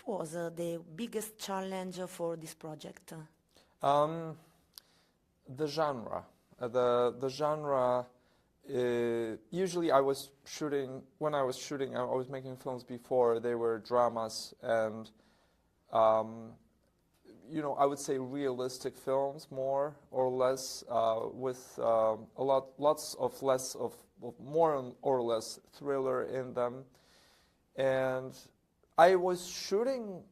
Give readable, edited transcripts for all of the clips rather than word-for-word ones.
was the biggest challenge for this project? The genre. The genre, usually I was shooting, when I was shooting, I was making films before, they were dramas and, you know, I would say realistic films, more or less, with lots of less of more or less thriller in them. And I was shooting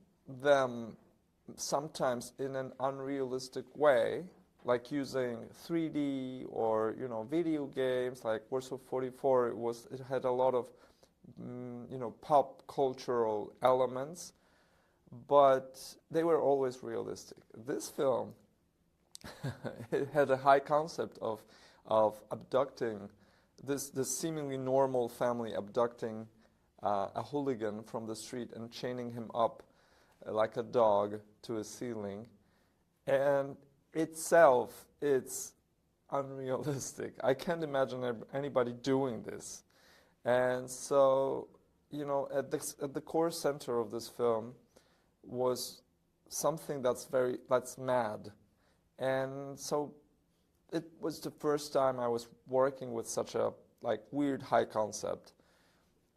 them sometimes in an unrealistic way, like using 3D or, you know, video games, like Warsaw 44, it had a lot of, you know, pop cultural elements, but they were always realistic. This film, it had a high concept of abducting, this seemingly normal family abducting a hooligan from the street and chaining him up like a dog to a ceiling. And itself, it's unrealistic. I can't imagine anybody doing this. And so, you know, at the core center of this film was something that's mad. And so it was the first time I was working with such a weird high concept.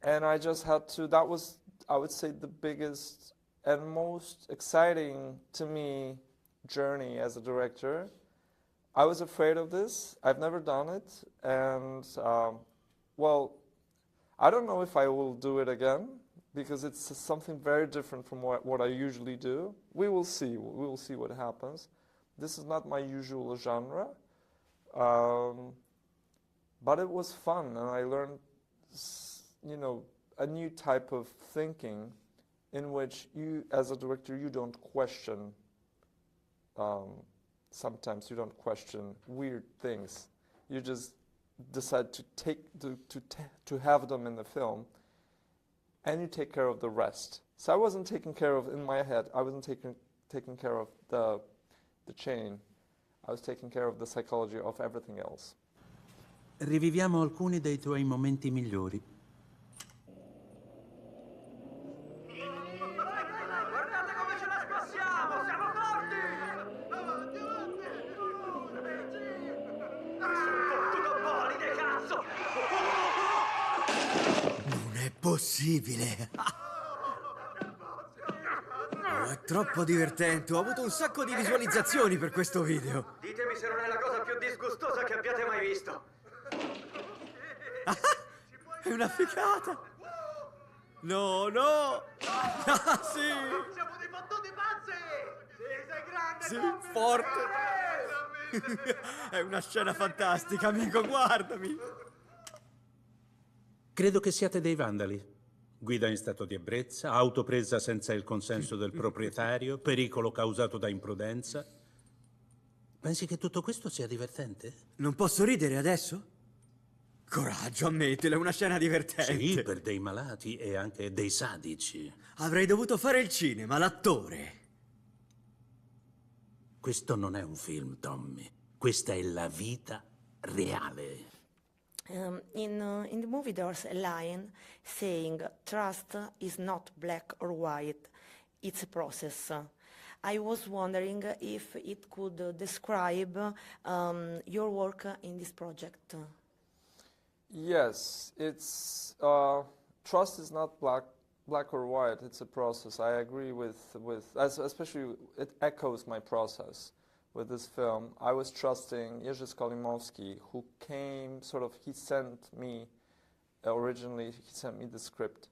And I just had to, that was, I would say, the biggest and most exciting to me journey as a director. I was afraid of this. I've never done it. And, well, I don't know if I will do it again, because it's something very different from what I usually do. We will see. We will see what happens. This is not my usual genre. But it was fun, and I learned, you know, a new type of thinking in which you, as a director, you don't question, sometimes you don't question weird things. You just decide to have them in the film, and you take care of the rest. So I wasn't taking care of, in my head, I wasn't taking care of the chain. I was taking care of the psychology of everything else. Riviviamo alcuni dei tuoi momenti migliori. Guardate come ce la spassiamo! Siamo forti! Tutto bolide, cazzo! Non è possibile! Oh, è troppo divertente. Ho avuto un sacco di visualizzazioni per questo video. Ditemi se non è la cosa più disgustosa che abbiate mai visto. Ah, è una figata! No, no! Ah, sì! Siamo dei fottuti pazzi! Sì, sei grande! Sì, forte! È una scena fantastica, amico, guardami! Credo che siate dei vandali. Guida in stato di ebbrezza, auto presa senza il consenso del proprietario, pericolo causato da imprudenza. Pensi che tutto questo sia divertente? Non posso ridere adesso? Coraggio, ammettilo, è una scena divertente. Sì, per dei malati e anche dei sadici. Avrei dovuto fare il cinema, l'attore. Questo non è un film, Tommy. Questa è la vita reale. In the movie there's a line saying trust is not black or white, it's a process. I was wondering if it could describe your work in this project. Yes, it's trust is not black or white. It's a process. I agree with especially it echoes my process with this film. I was trusting Jerzy Skolimowski, who came he sent me originally. He sent me the script,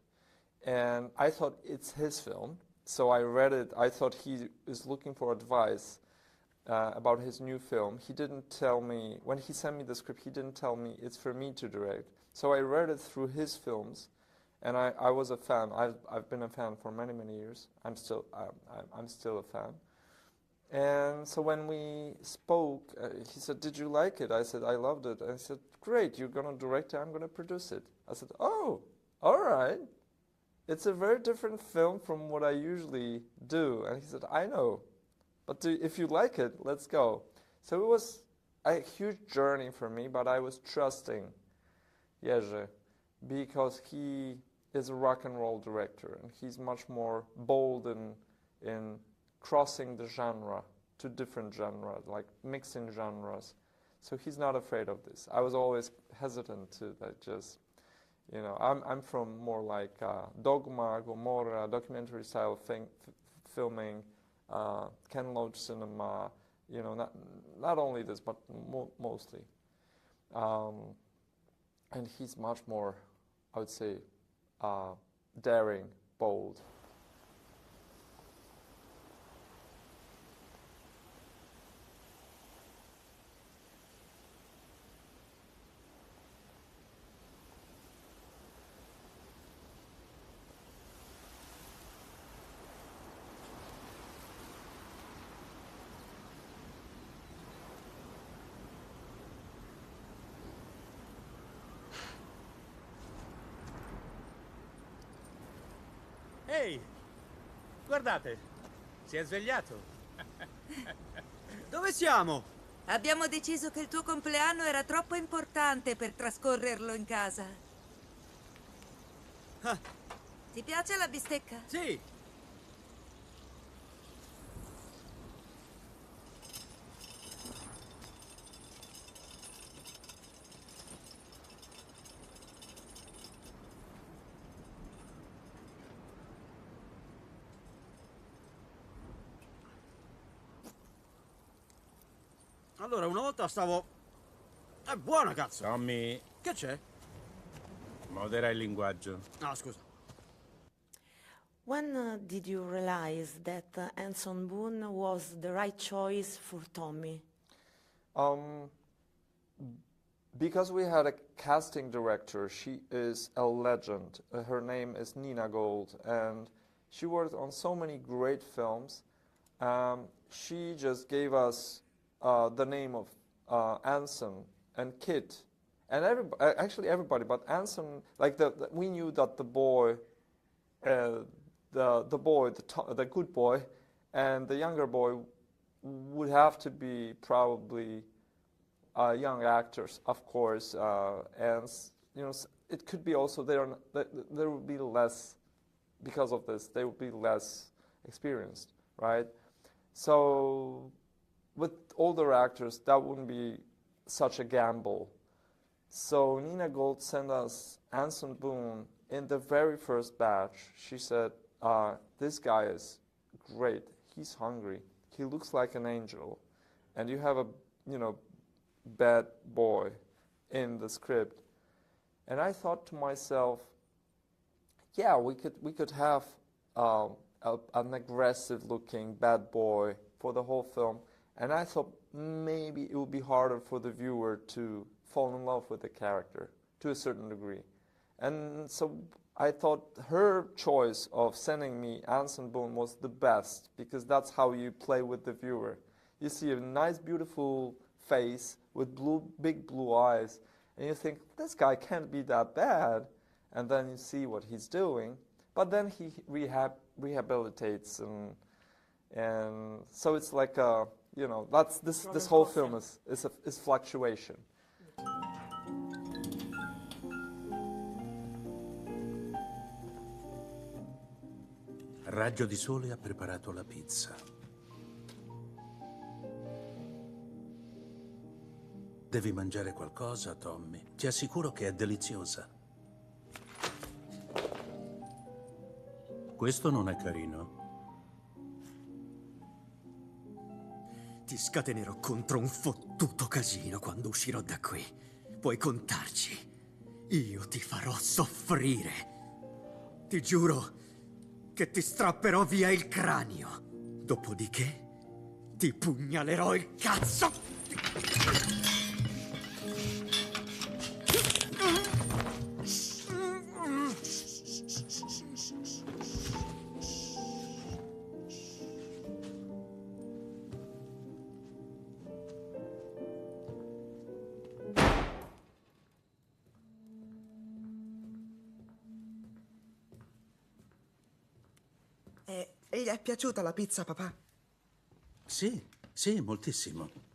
and I thought it's his film. So I read it. I thought he is looking for advice about his new film. He didn't tell me, when he sent me the script, he didn't tell me it's for me to direct. So I read it through his films, and I was a fan. I've been a fan for many, many years. I'm still a fan. And so when we spoke, he said, "Did you like it?" I said, "I loved it." And he said, "Great, you're going to direct it, I'm going to produce it." I said, "Oh, all right. It's a very different film from what I usually do." And he said, "I know. But if you like it, let's go." So it was a huge journey for me, but I was trusting Jerzy because is a rock and roll director, and he's much more bold in crossing the genre to different genres, like mixing genres. So he's not afraid of this. I was always hesitant to that. Just, you know, I'm from more like Dogma, Gomorrah, documentary style filming, Ken Loach cinema. You know, not only this, but mostly. And he's much more, I would say, daring, bold. Ehi, guardate, si è svegliato. Dove siamo? Abbiamo deciso che il tuo compleanno era troppo importante per trascorrerlo in casa. Ah, Ti piace la bistecca? sì. Allora, una volta stavo... È buona, cazzo! Tommy, Che c'è? modera il linguaggio. Ah, scusa. When did you realize that Anson Boon was the right choice for Tommy? Because we had a casting director, she is a legend. Her name is Nina Gold, and she worked on so many great films. She just gave us the name of Anson and Kit, and actually everybody, but Anson, like we knew that the boy, the good boy, and the younger boy would have to be probably young actors, of course, and you know, it could be also there would be less, because of this, they would be less experienced, right? So with older actors, that wouldn't be such a gamble. So Nina Gold sent us Anson Boon in the very first batch. She said, this guy is great. He's hungry. He looks like an angel. And you have a, you know, bad boy in the script. And I thought to myself, yeah, we could have an aggressive-looking bad boy for the whole film. And I thought maybe it would be harder for the viewer to fall in love with the character to a certain degree. And so I thought her choice of sending me Anson Boon was the best, because that's how you play with the viewer. You see a nice, beautiful face with big blue eyes, and you think, this guy can't be that bad. And then you see what he's doing, but then he rehabilitates, and so it's like a, you know, that's this whole film is fluctuation. Raggio di sole ha preparato la pizza. Devi mangiare qualcosa, Tommy. Ti assicuro che è deliziosa. Questo non è carino. Ti scatenerò contro un fottuto casino quando uscirò da qui. Puoi contarci. Io ti farò soffrire. Ti giuro che ti strapperò via il cranio. Dopodiché ti pugnalerò il cazzo. E gli è piaciuta la pizza, papà? Sì, moltissimo.